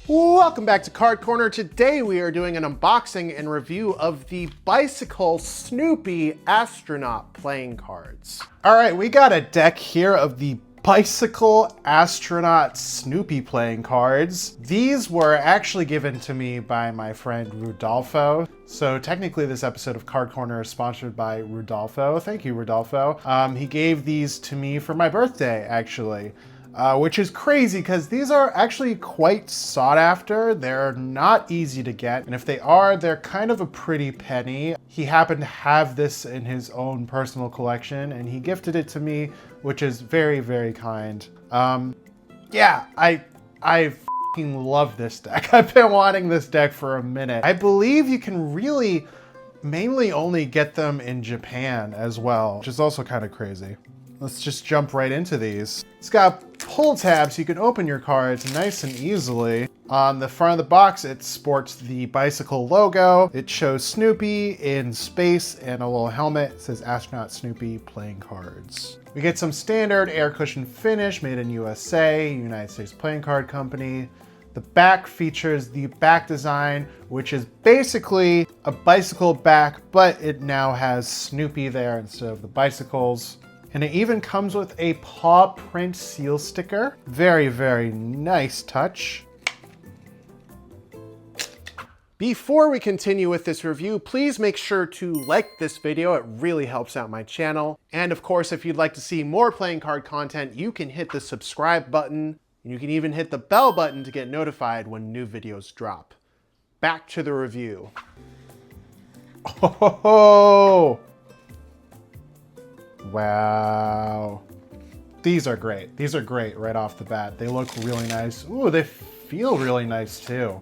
Welcome back to Card Corner. Today we are doing an unboxing and review of the Bicycle Snoopy Astronaut playing cards. All right, we got a deck here of the Bicycle Astronaut Snoopy playing cards. These were actually given to me by my friend Rudolfo. So technically this episode of Card Corner is sponsored by Rudolfo. Thank you, Rudolfo. He gave these to me for my birthday, actually. Which is crazy because these are actually quite sought after. They're not easy to get, and if they are, they're kind of a pretty penny. He happened to have this in his own personal collection and he gifted it to me, which is very, very kind. Yeah, I f***ing love this deck. I've been wanting this deck for a minute. I believe you can really mainly only get them in Japan as well, which is also kind of crazy. Let's just jump right into these. It's got pull tabs so you can open your cards nice and easily. On the front of the box, it sports the Bicycle logo. It shows Snoopy in space and a little helmet. It says Astronaut Snoopy playing cards. We get some standard air cushion finish made in USA, United States Playing Card Company. The back features the back design, which is basically a bicycle back, but it now has Snoopy there instead of the bicycles. And it even comes with a paw print seal sticker. Very, very nice touch. Before we continue with this review, please make sure to like this video. It really helps out my channel. And of course, if you'd like to see more playing card content, you can hit the subscribe button. And you can even hit the bell button to get notified when new videos drop. Back to the review. Oh! Wow. These are great. These are great right off the bat. They look really nice. Ooh, they feel really nice too.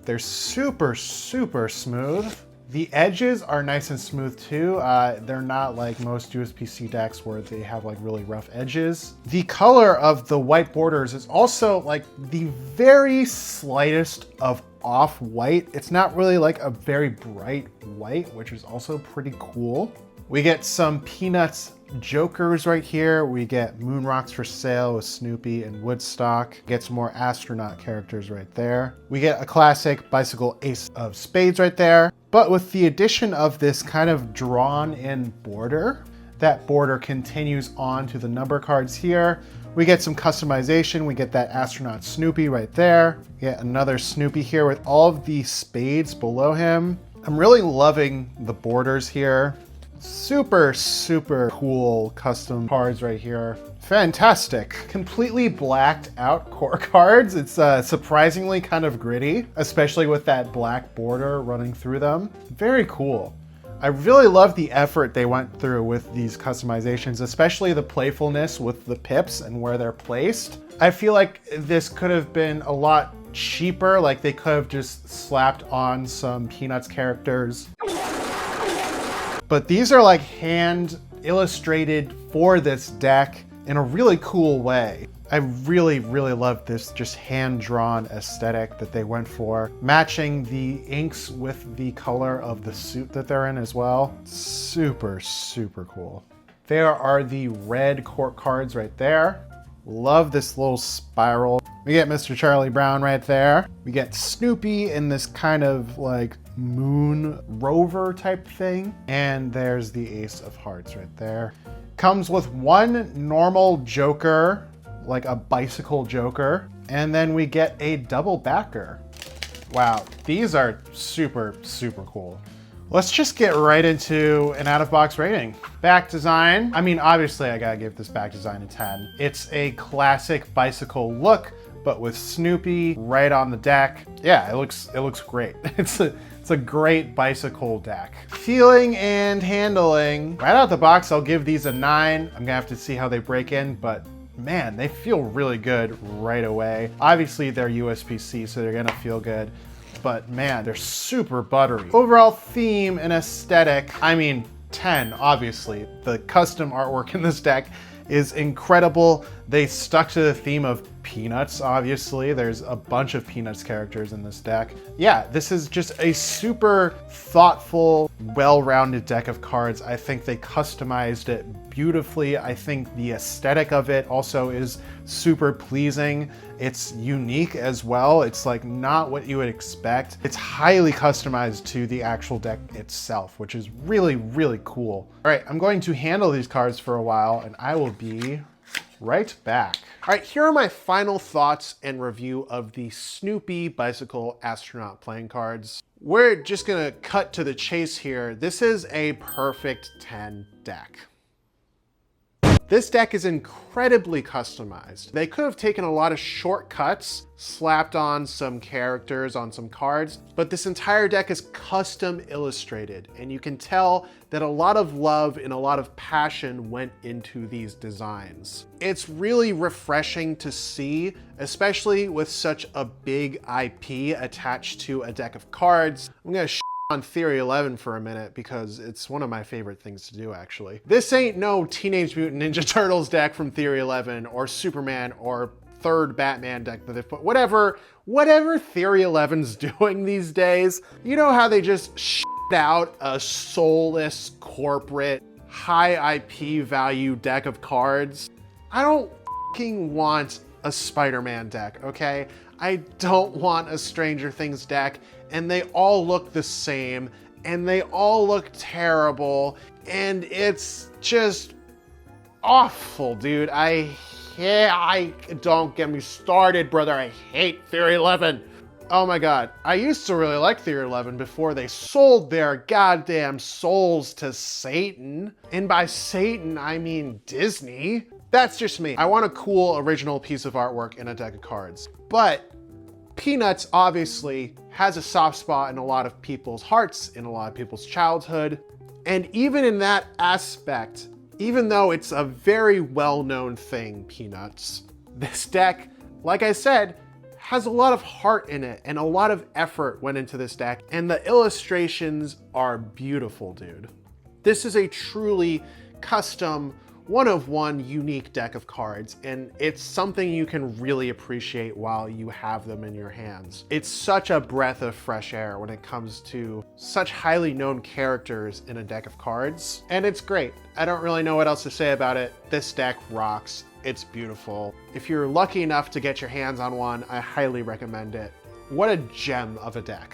They're super, super smooth. The edges are nice and smooth too. They're not like most USPC decks where they have like really rough edges. The color of the white borders is also like the very slightest of off-white. It's not really like a very bright white, which is also pretty cool. We get some Peanuts Jokers right here. We get Moon Rocks for Sale with Snoopy and Woodstock. Get some more astronaut characters right there. We get a classic Bicycle Ace of Spades right there. But with the addition of this kind of drawn in border, that border continues on to the number cards here. We get some customization. We get that astronaut Snoopy right there. Get another Snoopy here with all of the spades below him. I'm really loving the borders here. Super, super cool custom cards right here. Fantastic. Completely blacked out core cards. It's surprisingly kind of gritty, especially with that black border running through them. Very cool. I really love the effort they went through with these customizations, especially the playfulness with the pips and where they're placed. I feel like this could have been a lot cheaper, like they could have just slapped on some Peanuts characters. But these are like hand illustrated for this deck in a really cool way. I really, really love this just hand-drawn aesthetic that they went for. Matching the inks with the color of the suit that they're in as well. Super, super cool. There are the red court cards right there. Love this little spiral. We get Mr. Charlie Brown right there. We get Snoopy in this kind of like moon rover type thing. And there's the Ace of Hearts right there. Comes with one normal Joker, like a bicycle Joker. And then we get a double backer. Wow, these are super, super cool. Let's just get right into an out-of-box rating. Back design. I mean, obviously I gotta give this back design a 10. It's a classic bicycle look, but with Snoopy right on the deck. Yeah, it looks great. It's a great bicycle deck. Feeling and handling. Right out the box, I'll give these a 9. I'm gonna have to see how they break in, but man, they feel really good right away. Obviously they're USPC, so they're gonna feel good. But man, they're super buttery. Overall theme and aesthetic, I mean, 10, obviously. The custom artwork in this deck is incredible. They stuck to the theme of Peanuts, obviously. There's a bunch of Peanuts characters in this deck. Yeah, this is just a super thoughtful, well-rounded deck of cards. I think they customized it beautifully. I think the aesthetic of it also is super pleasing. It's unique as well. It's like not what you would expect. It's highly customized to the actual deck itself, which is really, really cool. All right, I'm going to handle these cards for a while and I will be right back. All right, here are my final thoughts and review of the Snoopy Bicycle Astronaut playing cards. We're just gonna cut to the chase here. This is a perfect 10 deck. This deck is incredibly customized. They could have taken a lot of shortcuts, slapped on some characters on some cards, but this entire deck is custom illustrated, and you can tell that a lot of love and a lot of passion went into these designs. It's really refreshing to see, especially with such a big IP attached to a deck of cards. I'm gonna on Theory 11 for a minute because it's one of my favorite things to do, actually. This ain't no Teenage Mutant Ninja Turtles deck from Theory 11 or Superman or third Batman deck that they've put, whatever Theory 11's doing these days. You know how they just out a soulless corporate high IP value deck of cards? I don't fucking want a Spider-Man deck, okay? I don't want a Stranger Things deck, and they all look the same, and they all look terrible, and it's just awful, dude. I don't get me started, brother. I hate Theory 11. Oh my God. I used to really like Theory 11 before they sold their goddamn souls to Satan. And by Satan, I mean Disney. That's just me. I want a cool original piece of artwork in a deck of cards. But Peanuts obviously has a soft spot in a lot of people's hearts, in a lot of people's childhood. And even in that aspect, even though it's a very well-known thing, Peanuts, this deck, like I said, has a lot of heart in it and a lot of effort went into this deck. And the illustrations are beautiful, dude. This is a truly custom, one-of-one unique deck of cards, and it's something you can really appreciate while you have them in your hands. It's such a breath of fresh air when it comes to such highly known characters in a deck of cards, and it's great. I don't really know what else to say about it. This deck rocks. It's beautiful. If you're lucky enough to get your hands on one, I highly recommend it. What a gem of a deck.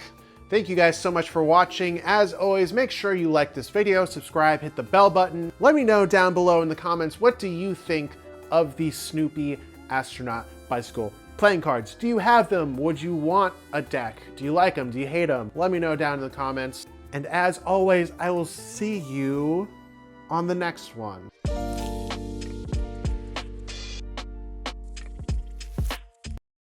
Thank you guys so much for watching. As always, make sure you like this video, subscribe, hit the bell button. Let me know down below in the comments, what do you think of the Snoopy Astronaut Bicycle playing cards? Do you have them? Would you want a deck? Do you like them? Do you hate them? Let me know down in the comments. And as always, I will see you on the next one.